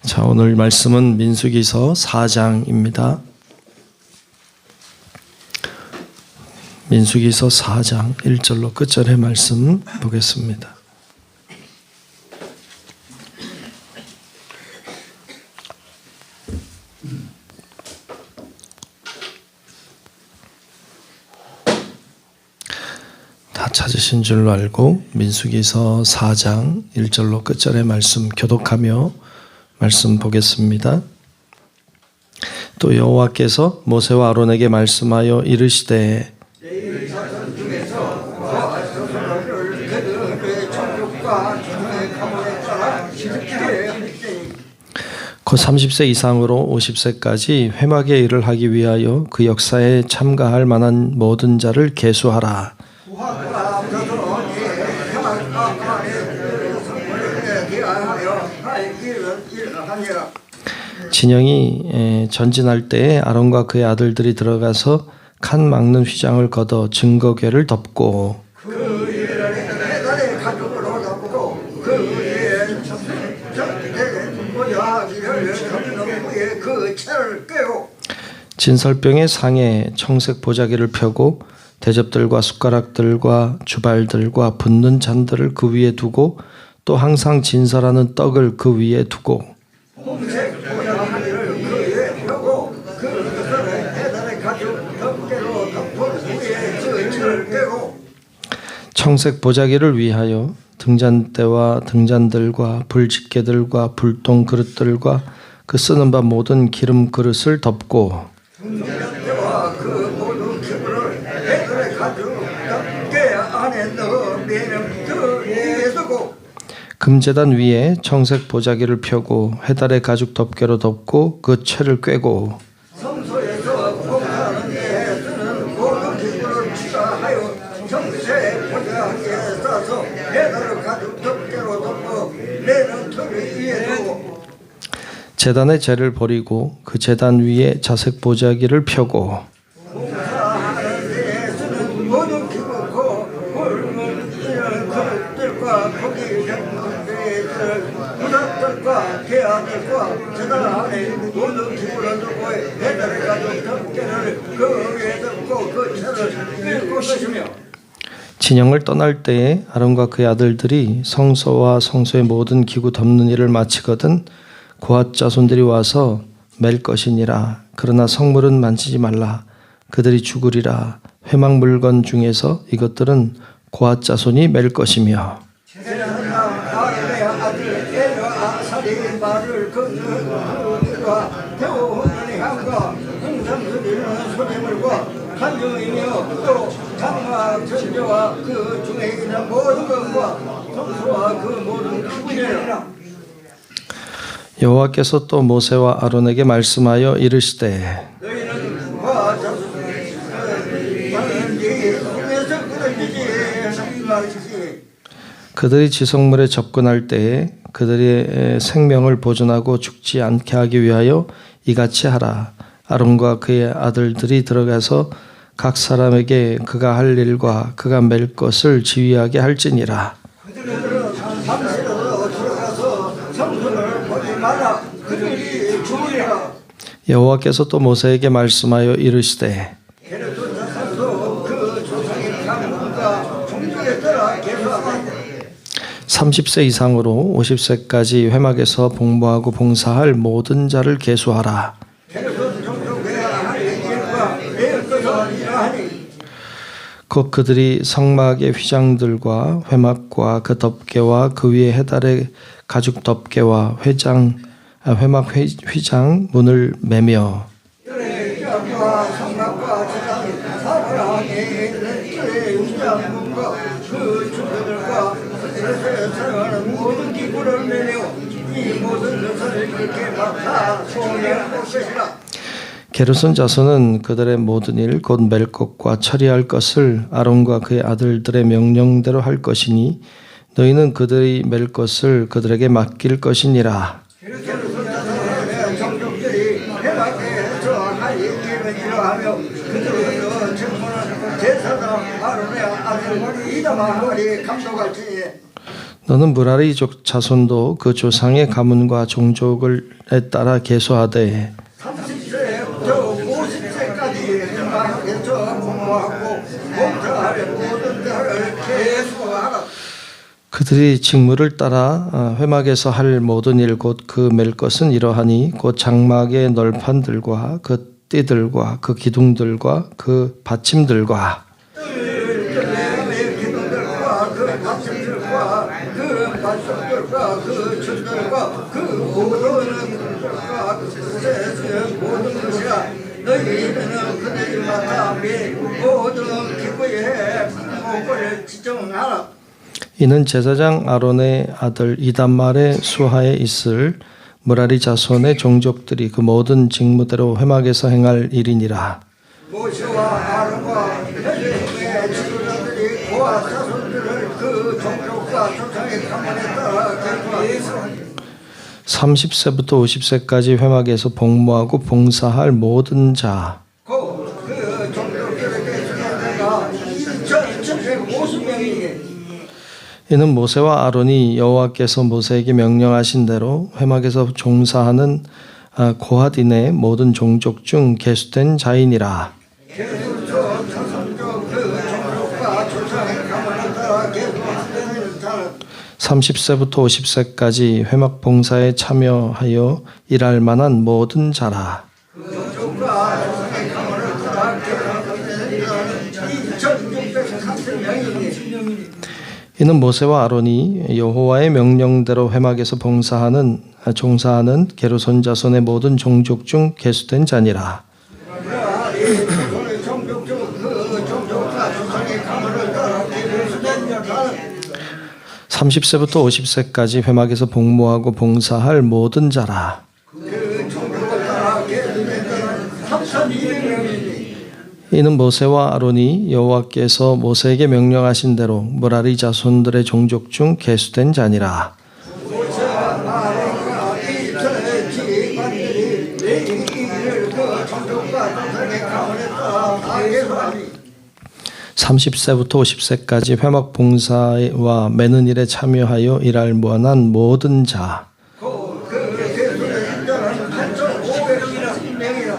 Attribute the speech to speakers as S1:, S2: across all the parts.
S1: 자, 오늘 말씀은 민수기서 4장입니다. 민수기서 4장 1절로 끝절의 말씀 보겠습니다. 다 찾으신 줄로 알고 민수기서 4장 1절로 끝절의 말씀 교독하며 말씀 보겠습니다. 또 여호와께서 모세와 아론에게 말씀하여 이르시되 곧 30세 이상으로 50세까지 회막의 일을 하기 위하여 그 역사에 참가할 만한 모든 자를 계수하라. 진영이 전진할 때에 아론과 그의 아들들이 들어가서 칸 막는 휘장을 걷어 증거궤를 덮고 진설병의 상에 청색 보자기를 펴고 대접들과 숟가락들과 주발들과 붓는 잔들을 그 위에 두고 또 항상 진설하는 떡을 그 위에 두고 청색 보자기를 위하여 등잔대와 등잔들과 불집게들과 불똥 그릇들과 그 쓰는 바 모든 기름 그릇을 덮고 금제단 위에 청색 보자기를 펴고 해달의 가죽 덮개로 덮고 그 채를 꿰고 제단의 재를 버리고 그 제단 위에 자색 보자기를 펴고 진영을 떠날 때에 아론과 그의 아들들이 성소와 성소의 모든 기구 덮는 일을 마치거든 고앗 자손들이 와서 맬 것이니라. 그러나 성물은 만지지 말라. 그들이 죽으리라. 회막 물건 중에서 이것들은 고앗 자손이 맬 것이며 여호와께서 또 모세와 아론에게 말씀하여 이르시되 그들이 지성물에 접근할 때에 그들의 생명을 보존하고 죽지 않게 하기 위하여 이같이 하라. 아론과 그의 아들들이 들어가서 각 사람에게 그가 할 일과 그가 맬 것을 지휘하게 할지니라. 여호와께서 또 모세에게 말씀하여 이르시되 30세 이상으로 50세까지 회막에서 복무하고 봉사할 모든 자를 계수하라. 곧 그들이 성막의 휘장들과 회막과 그 덮개와 그 위에 해달의 가죽 덮개와 회막 휘장 문을 매며 게르손 자손은 그들의 모든 일 곧 맬 것과 처리할 것을 아론과 그의 아들들의 명령대로 할 것이니 너희는 그들이 맬 것을 그들에게 맡길 것이니라. 너는 무라리족 자손도 그 조상의 가문과 종족에 따라 계수하되
S2: 30세부터 50세까지 행방에서 공모하고 봉사할 모든 자를 계수하라.
S1: 그들이 직무를 따라 회막에서 할 모든 일 곧 그 맬 것은 이러하니 곧 장막의 널판들과 그 띠들과 그 기둥들과 그 받침들과
S2: 기둥들과 그 받침들과 그 받침들과 그 줄들과 그 모든 것과 그 모든 것이라. 너희는 그들마다 모든 기구의 목을 지정하라.
S1: 이는 제사장 아론의 아들 이단말의 수하에 있을 무라리 자손의 종족들이 그 모든 직무대로 회막에서 행할 일이니라.
S2: 모세와 아론과 헬리의 지도자들이 고아 자손들을 그 종족과 조상의 가문에 따라 계수하니
S1: 30세부터 50세까지 회막에서 복무하고 봉사할 모든 자
S2: 그 종족들의 계수는 내가 2,750명이니
S1: 이는 모세와 아론이 여호와께서 모세에게 명령하신 대로 회막에서 종사하는 고핫인의 모든 종족 중 계수된 자이니라.
S2: 계수처 자손족 그 종족과 조상의 가문에 따라 계수된 자는
S1: 30세부터 50세까지 회막 봉사에 참여하여 일할 만한 모든 자라.
S2: 종족과 조상의 가문을 따라 계수된 자는 2,630명이니
S1: 이는 모세와 아론이 여호와의 명령대로 회막에서 종사하는 게르손 자손의 모든 종족 중 계수된 자니라.
S2: 그 종족 중 그 종족과 조상의 가문을 따라 계수된 자는
S1: 30세부터 50세까지 회막에서 복무하고 봉사할 모든 자라.
S2: 그 종족을 따라 계수된 자는 3,200명이니
S1: 이는 모세와 아론이 여호와께서 모세에게 명령하신 대로 무라리 자손들의 종족 중 계수된 자니라.
S2: 모세와 아론과 이스라엘 지파들이 레위인을 그 종족과 조상의 가문에 따라 계수하니
S1: 30세부터 50세까지 회막 봉사와 매는 일에 참여하여 일할 무한한 모든 자.
S2: 그 계수된 자는 8,500명이라.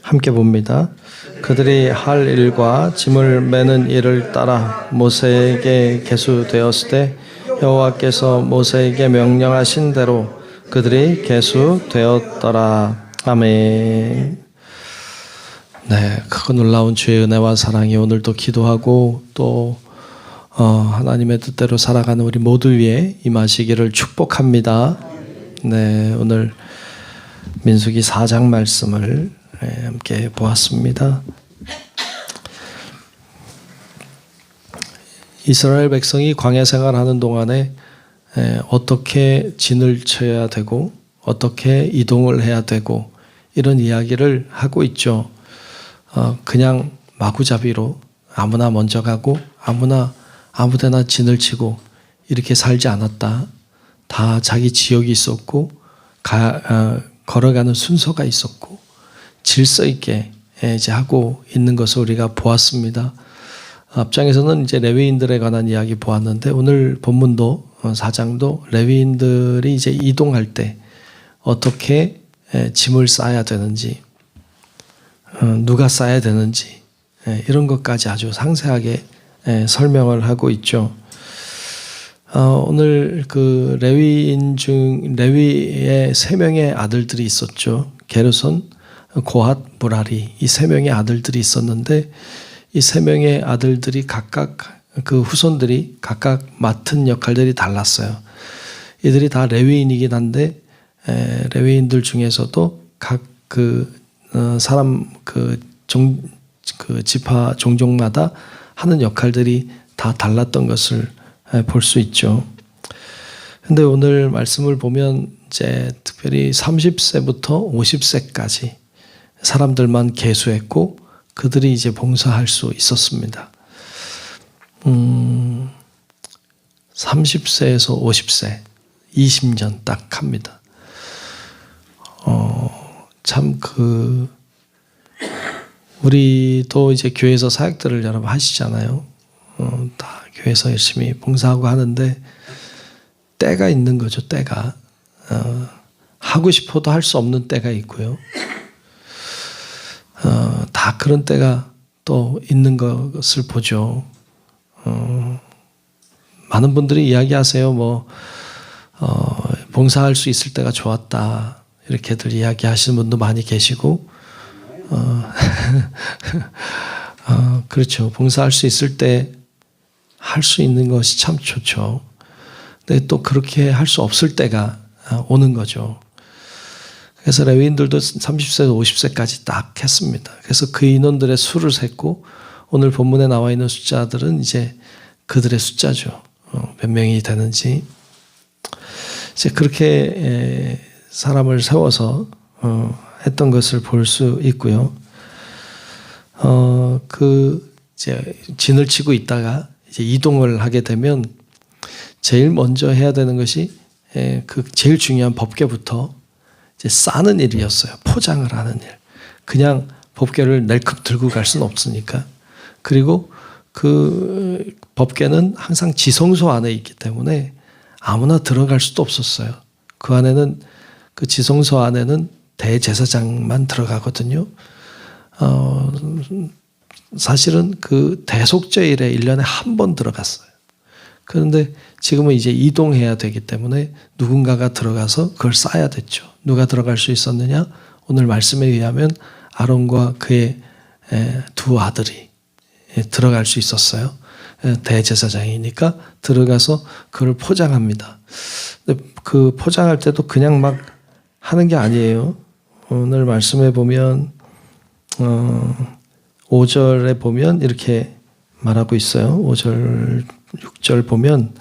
S1: 함께 봅니다. 그들이 할 일과 짐을 매는 일을 따라 모세에게 계수되었을 때 여호와께서 모세에게 명령하신 대로 그들이 계수되었더라. 아멘. 네, 크고 놀라운 주의 은혜와 사랑이 오늘도 기도하고 또 하나님의 뜻대로 살아가는 우리 모두 위에 임하시기를 축복합니다. 네, 오늘 민수기 4장 말씀을 함께 보았습니다. 이스라엘 백성이 광야 생활하는 동안에 어떻게 진을 쳐야 되고 어떻게 이동을 해야 되고 이런 이야기를 하고 있죠. 그냥 마구잡이로 아무나 먼저 가고 아무데나 진을 치고 이렇게 살지 않았다. 다 자기 지역이 있었고 걸어가는 순서가 있었고 질서 있게 이제 하고 있는 것을 우리가 보았습니다. 앞장에서는 이제 레위인들에 관한 이야기 보았는데 오늘 본문도 4장도 레위인들이 이제 이동할 때 어떻게 짐을 싸야 되는지 누가 싸야 되는지 이런 것까지 아주 상세하게 설명을 하고 있죠. 오늘 그 레위의 3명의 아들들이 있었죠. 게르손, 고핫, 무라리 이 3명의 아들들이 있었는데 이 3명의 아들들이 각각 그 후손들이 각각 맡은 역할들이 달랐어요. 이들이 다 레위인이긴 한데 레위인들 중에서도 각 사람 지파 종족마다 하는 역할들이 다 달랐던 것을 볼 수 있죠. 근데 오늘 말씀을 보면 이제 특별히 30세부터 50세까지 사람들만 계수했고 그들이 이제 봉사할 수 있었습니다. 30세에서 50세 20년 딱 합니다. 참 우리도 이제 교회에서 사역들을 여러분 하시잖아요. 다 교회에서 열심히 봉사하고 하는데 때가 있는 거죠. 때가 하고 싶어도 할 수 없는 때가 있고요. 다 그런 때가 또 있는 것을 보죠. 많은 분들이 이야기하세요. 봉사할 수 있을 때가 좋았다. 이렇게들 이야기하시는 분도 많이 계시고, 그렇죠. 봉사할 수 있을 때 할 수 있는 것이 참 좋죠. 근데 또 그렇게 할 수 없을 때가 오는 거죠. 그래서 레위인들도 30세에서 50세까지 딱 했습니다. 그래서 그 인원들의 수를 셌고 오늘 본문에 나와 있는 숫자들은 이제 그들의 숫자죠. 몇 명이 되는지. 이제 그렇게 사람을 세워서 했던 것을 볼 수 있고요. 이제 진을 치고 있다가 이제 이동을 하게 되면 제일 먼저 해야 되는 것이 그 제일 중요한 법궤부터 이제 싸는 일이었어요. 포장을 하는 일. 그냥 법궤를 낼컵 들고 갈 수는 없으니까. 그리고 그 법궤는 항상 지성소 안에 있기 때문에 아무나 들어갈 수도 없었어요. 그 안에는 그 지성소 안에는 대제사장만 들어가거든요. 사실은 그 대속죄일에 1년에 한 번 들어갔어요. 그런데 지금은 이제 이동해야 되기 때문에 누군가가 들어가서 그걸 싸야 됐죠. 누가 들어갈 수 있었느냐? 오늘 말씀에 의하면 아론과 그의 두 아들이 들어갈 수 있었어요. 대제사장이니까 들어가서 그걸 포장합니다. 근데 그 포장할 때도 그냥 막 하는 게 아니에요. 오늘 말씀에 보면 5절에 보면 이렇게 말하고 있어요. 5절, 6절 보면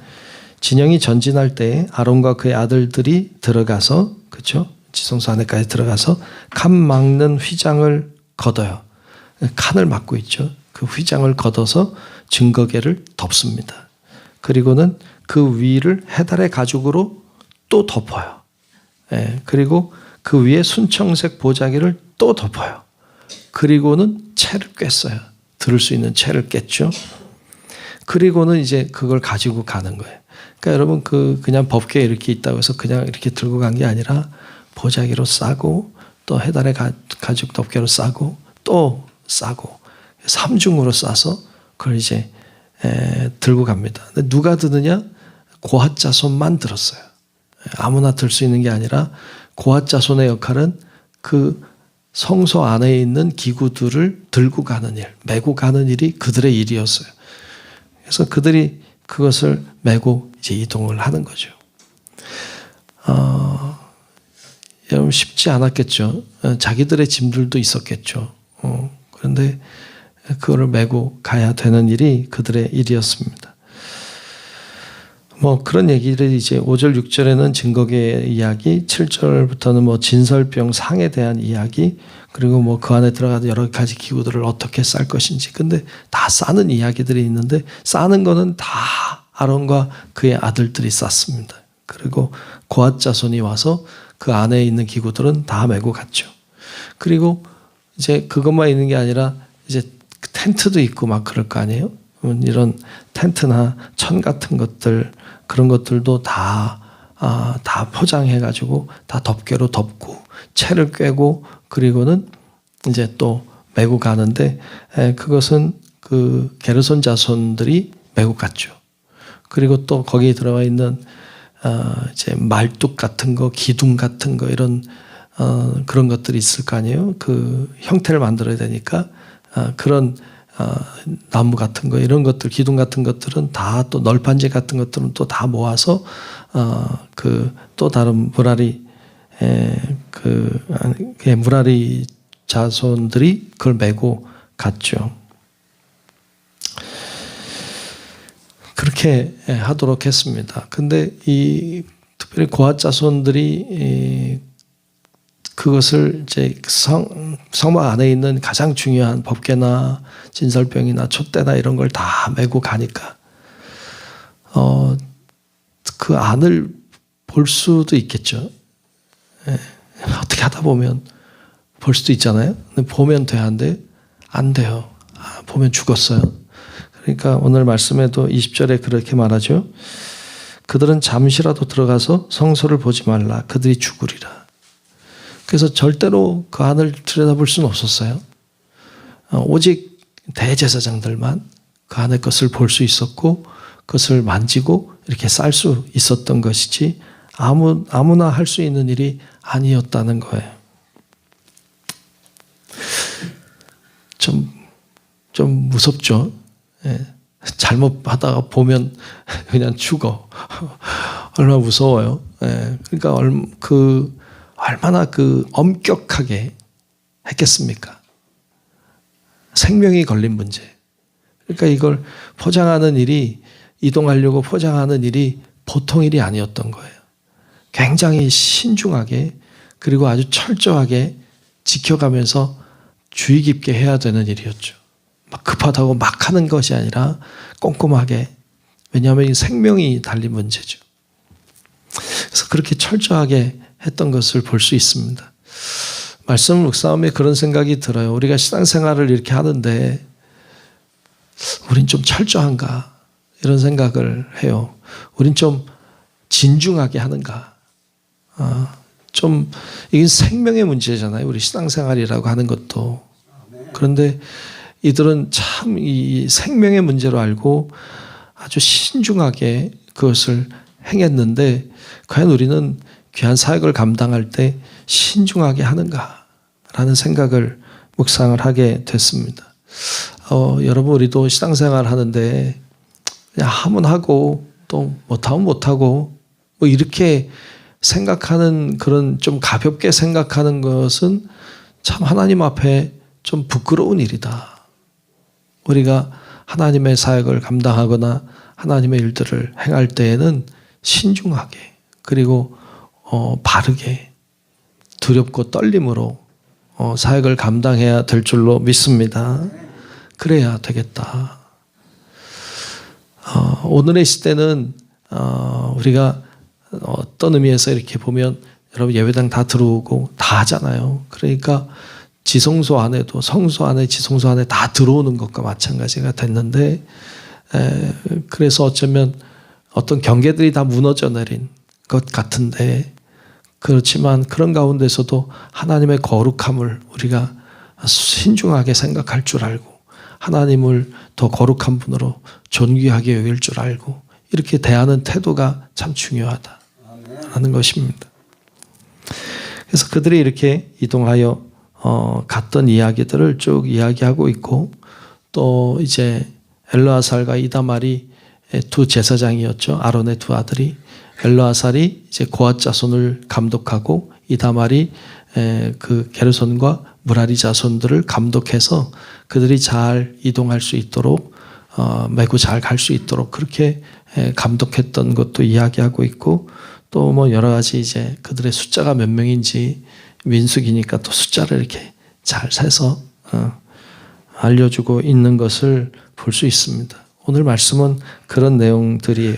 S1: 진영이 전진할 때 아론과 그의 아들들이 들어가서, 그렇죠? 지성소 안에까지 들어가서 칸 막는 휘장을 걷어요. 칸을 막고 있죠. 그 휘장을 걷어서 증거궤를 덮습니다. 그리고는 그 위를 해달의 가죽으로 또 덮어요. 그리고 그 위에 순청색 보자기를 또 덮어요. 그리고는 채를 꿰어요. 들을 수 있는 채를 꿰죠. 그리고는 이제 그걸 가지고 가는 거예요. 그러니까 여러분 그냥 법궤 이렇게 있다고 해서 그냥 이렇게 들고 간 게 아니라 보자기로 싸고 또 해달의 가죽 덮개로 싸고 또 싸고 3중으로 싸서 그걸 이제 들고 갑니다. 근데 누가 드느냐? 고핫 자손만 들었어요. 아무나 들 수 있는 게 아니라 고핫 자손의 역할은 그 성소 안에 있는 기구들을 들고 가는 일, 메고 가는 일이 그들의 일이었어요. 그래서 그들이 그것을 메고 이제 이동을 하는 거죠. 여러분 쉽지 않았겠죠. 자기들의 짐들도 있었겠죠. 그런데 그거를 메고 가야 되는 일이 그들의 일이었습니다. 그런 얘기를 이제 5절, 6절에는 증거궤 이야기, 7절부터는 진설병 상에 대한 이야기, 그리고 그 안에 들어가서 여러 가지 기구들을 어떻게 쌀 것인지. 근데 다 싸는 이야기들이 있는데 싸는 거는 다 아론과 그의 아들들이 쌌습니다. 그리고 고핫 자손이 와서 그 안에 있는 기구들은 다 메고 갔죠. 그리고 이제 그것만 있는 게 아니라 이제 텐트도 있고 막 그럴 거 아니에요? 이런 텐트나 천 같은 것들, 그런 것들도 다 포장해가지고 다 덮개로 덮고 채를 꿰고 그리고는 이제 또 메고 가는데 그것은 그 게르손 자손들이 메고 갔죠. 그리고 또 거기에 들어가 있는 이제 말뚝 같은 거, 기둥 같은 거 이런 그런 것들이 있을 거 아니에요. 그 형태를 만들어야 되니까 그런 나무 같은 거 이런 것들 기둥 같은 것들은 다 또 널판지 같은 것들은 또 다 모아서 그 또 다른 무라리 자손들이 그걸 메고 갔죠. 그렇게 하도록 했습니다. 근데 이 특별히 고핫 자손들이 그것을 이제 성막 안에 있는 가장 중요한 법궤나 진설병이나 촛대나 이런 걸 다 메고 가니까 그 안을 볼 수도 있겠죠. 어떻게 하다 보면 볼 수도 있잖아요. 근데 보면 되는데 안 돼요. 보면 죽었어요. 그러니까 오늘 말씀에도 20절에 그렇게 말하죠. 그들은 잠시라도 들어가서 성소를 보지 말라. 그들이 죽으리라. 그래서 절대로 그 안을 들여다볼 수는 없었어요. 오직 대제사장들만 그 안의 것을 볼 수 있었고 그것을 만지고 이렇게 쌀 수 있었던 것이지 아무나 할 수 있는 일이 아니었다는 거예요. 좀 무섭죠. 예. 잘못하다가 보면 그냥 죽어. 얼마나 무서워요. 예. 그러니까 얼마나 엄격하게 했겠습니까? 생명이 걸린 문제. 그러니까 이걸 포장하는 일이, 이동하려고 포장하는 일이 보통 일이 아니었던 거예요. 굉장히 신중하게 그리고 아주 철저하게 지켜가면서 주의 깊게 해야 되는 일이었죠. 막 급하다고 막 하는 것이 아니라 꼼꼼하게. 왜냐하면 이 생명이 달린 문제죠. 그래서 그렇게 철저하게 했던 것을 볼 수 있습니다. 말씀을 묵상하며 그런 생각이 들어요. 우리가 신앙생활을 이렇게 하는데 우린 좀 철저한가 이런 생각을 해요. 우린 좀 진중하게 하는가. 좀 이게 생명의 문제잖아요. 우리 신앙생활이라고 하는 것도. 그런데 이들은 참 이 생명의 문제로 알고 아주 신중하게 그것을 행했는데 과연 우리는 귀한 사역을 감당할 때 신중하게 하는가라는 생각을 묵상을 하게 됐습니다. 여러분 우리도 신앙생활 하는데 그냥 하면 하고 또 못하면 못하고 뭐 이렇게 생각하는 그런 좀 가볍게 생각하는 것은 참 하나님 앞에 좀 부끄러운 일이다. 우리가 하나님의 사역을 감당하거나 하나님의 일들을 행할 때에는 신중하게 그리고 바르게 두렵고 떨림으로 사역을 감당해야 될 줄로 믿습니다. 그래야 되겠다. 오늘의 시대는 우리가 어떤 의미에서 이렇게 보면 여러분 예배당 다 들어오고 다 하잖아요. 그러니까 지성소 안에도 성소 안에 지성소 안에 다 들어오는 것과 마찬가지가 됐는데 그래서 어쩌면 어떤 경계들이 다 무너져 내린 것 같은데 그렇지만 그런 가운데서도 하나님의 거룩함을 우리가 신중하게 생각할 줄 알고 하나님을 더 거룩한 분으로 존귀하게 여길 줄 알고 이렇게 대하는 태도가 참 중요하다라는 것입니다. 그래서 그들이 이렇게 이동하여 갔던 이야기들을 쭉 이야기하고 있고 또 이제 엘르아살과 이다말이 두 제사장이었죠. 아론의 두 아들이 엘르아살이 이제 고앗 자손을 감독하고 이다말이 그 게르손과 무라리 자손들을 감독해서 그들이 잘 이동할 수 있도록 메고 잘 갈 수 있도록 그렇게 감독했던 것도 이야기하고 있고 또 뭐 여러 가지 이제 그들의 숫자가 몇 명인지 민수기니까 또 숫자를 이렇게 잘 세서 알려주고 있는 것을 볼 수 있습니다. 오늘 말씀은 그런 내용들이에요.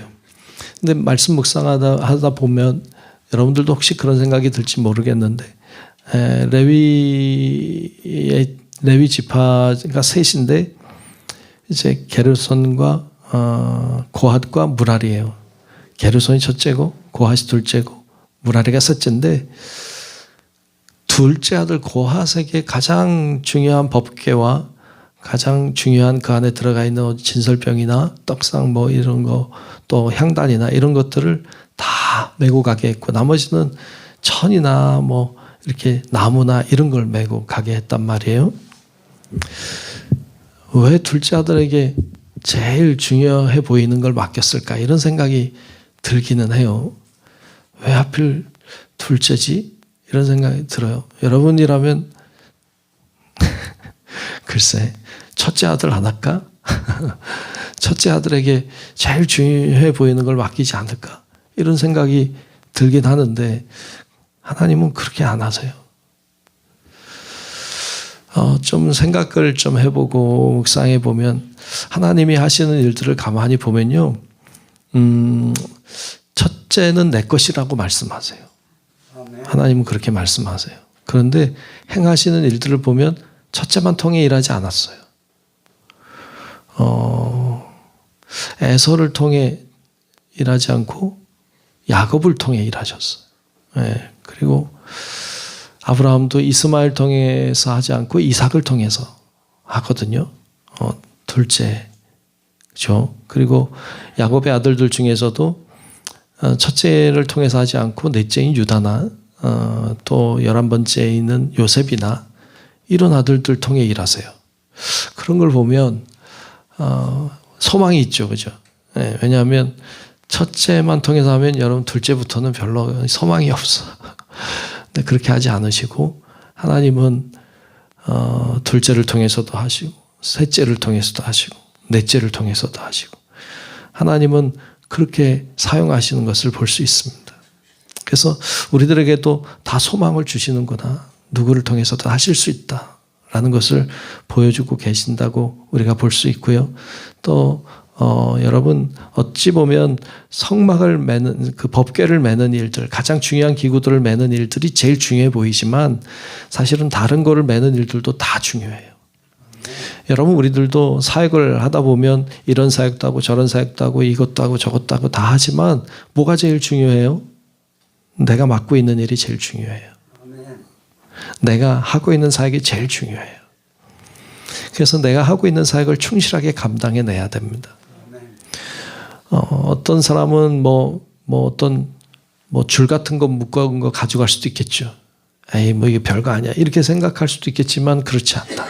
S1: 근데 말씀 묵상하다 보면 여러분들도 혹시 그런 생각이 들지 모르겠는데 레위 지파가 셋인데 이제 게르손과 고핫과 무라리예요. 게르손이 첫째고 고핫이 둘째고 무라리가 셋째인데 둘째 아들 고핫에게 가장 중요한 법궤와 가장 중요한 그 안에 들어가 있는 진설병이나 떡상 뭐 이런 거 또 향단이나 이런 것들을 다 메고 가게 했고 나머지는 천이나 뭐 이렇게 나무나 이런 걸 메고 가게 했단 말이에요. 왜 둘째 아들에게 제일 중요해 보이는 걸 맡겼을까 이런 생각이 들기는 해요. 왜 하필 둘째지? 이런 생각이 들어요. 여러분이라면 글쎄 첫째 아들 안 할까? 첫째 아들에게 제일 중요해 보이는 걸 맡기지 않을까? 이런 생각이 들긴 하는데 하나님은 그렇게 안 하세요. 좀 생각을 좀 해보고 묵상해 보면 하나님이 하시는 일들을 가만히 보면요. 첫째는 내 것이라고 말씀하세요. 하나님은 그렇게 말씀하세요. 그런데 행하시는 일들을 보면 첫째만 통해 일하지 않았어요. 에서를 통해 일하지 않고 야곱을 통해 일하셨어요. 예, 그리고 아브라함도 이스마엘 통해서 하지 않고 이삭을 통해서 하거든요. 둘째, 그렇죠? 그리고 야곱의 아들들 중에서도 첫째를 통해서 하지 않고 넷째인 유다나 또 11번째에 있는 요셉이나 이런 아들들 통해 일하세요. 그런 걸 보면 소망이 있죠, 그죠? 네, 왜냐하면 첫째만 통해서 하면 여러분 둘째부터는 별로 소망이 없어. 근데 그렇게 하지 않으시고 하나님은 둘째를 통해서도 하시고 셋째를 통해서도 하시고 넷째를 통해서도 하시고 하나님은 그렇게 사용하시는 것을 볼 수 있습니다. 그래서 우리들에게도 다 소망을 주시는구나. 누구를 통해서도 하실 수 있다라는 것을 보여주고 계신다고 우리가 볼 수 있고요. 또 여러분 어찌 보면 성막을 매는 그 법궤를 매는 일들, 가장 중요한 기구들을 매는 일들이 제일 중요해 보이지만 사실은 다른 거를 매는 일들도 다 중요해요. 여러분 우리들도 사역을 하다 보면 이런 사역도 하고 저런 사역도 하고 이것도 하고 저것도 하고 다 하지만 뭐가 제일 중요해요? 내가 맡고 있는 일이 제일 중요해요. 내가 하고 있는 사역이 제일 중요해요. 그래서 내가 하고 있는 사역을 충실하게 감당해내야 됩니다. 어떤 사람은 어떤 줄 같은 거 묶어온 거 가져갈 수도 있겠죠. 에이 이게 별거 아니야 이렇게 생각할 수도 있겠지만 그렇지 않다.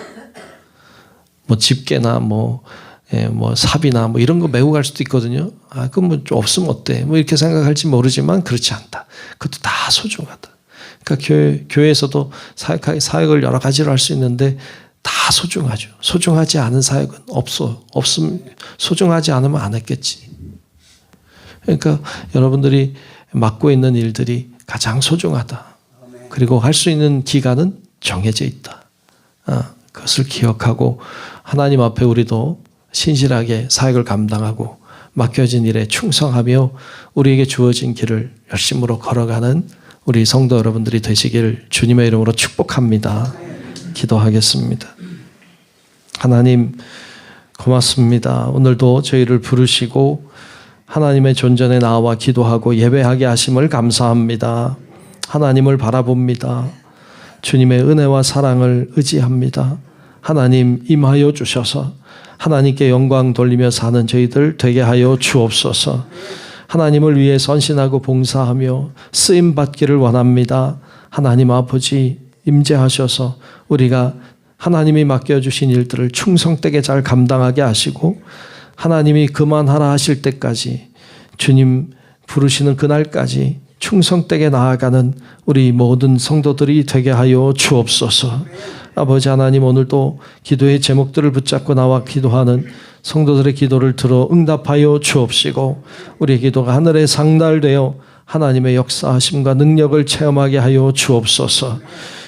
S1: 집게나 삽이나 이런 거 메고 갈 수도 있거든요. 그럼 좀 없으면 어때? 이렇게 생각할지 모르지만 그렇지 않다. 그것도 다 소중하다. 그러니까 교회에서도 사역을 여러 가지로 할 수 있는데 다 소중하죠. 소중하지 않은 사역은 없으면 소중하지 않으면 안 했겠지. 그러니까 여러분들이 맡고 있는 일들이 가장 소중하다. 그리고 할 수 있는 기간은 정해져 있다. 그것을 기억하고 하나님 앞에 우리도 신실하게 사역을 감당하고 맡겨진 일에 충성하며 우리에게 주어진 길을 열심으로 걸어가는 우리 성도 여러분들이 되시길 주님의 이름으로 축복합니다. 기도하겠습니다. 하나님 고맙습니다. 오늘도 저희를 부르시고 하나님의 존전에 나와 기도하고 예배하게 하심을 감사합니다. 하나님을 바라봅니다. 주님의 은혜와 사랑을 의지합니다. 하나님 임하여 주셔서 하나님께 영광 돌리며 사는 저희들 되게 하여 주옵소서. 하나님을 위해 선신하고 봉사하며 쓰임받기를 원합니다. 하나님 아버지 임재하셔서 우리가 하나님이 맡겨주신 일들을 충성되게 잘 감당하게 하시고 하나님이 그만하라 하실 때까지 주님 부르시는 그날까지 충성되게 나아가는 우리 모든 성도들이 되게 하여 주옵소서. 아버지 하나님 오늘도 기도의 제목들을 붙잡고 나와 기도하는 성도들의 기도를 들어 응답하여 주옵시고 우리의 기도가 하늘에 상달되어 하나님의 역사하심과 능력을 체험하게 하여 주옵소서.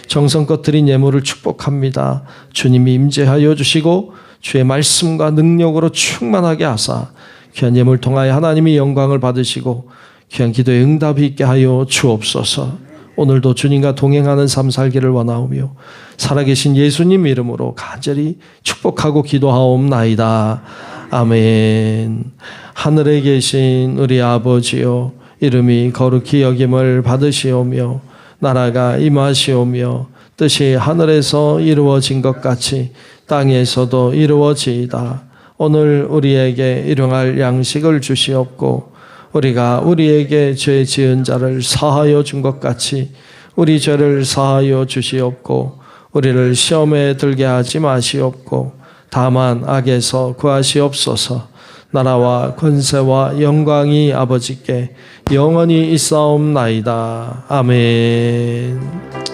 S1: 정성껏 드린 예물을 축복합니다. 주님이 임재하여 주시고 주의 말씀과 능력으로 충만하게 하사 귀한 예물 통하여 하나님이 영광을 받으시고 귀한 기도에 응답이 있게 하여 주옵소서. 오늘도 주님과 동행하는 삶 살기를 원하오며 살아계신 예수님 이름으로 간절히 축복하고 기도하옵나이다. 아멘. 하늘에 계신 우리 아버지여 이름이 거룩히 여김을 받으시오며 나라가 임하시오며 뜻이 하늘에서 이루어진 것 같이 땅에서도 이루어지이다. 오늘 우리에게 일용할 양식을 주시옵고 우리가 우리에게 죄 지은 자를 사하여 준 것 같이 우리 죄를 사하여 주시옵고 우리를 시험에 들게 하지 마시옵고 다만 악에서 구하시옵소서. 나라와 권세와 영광이 아버지께 영원히 있사옵나이다. 아멘.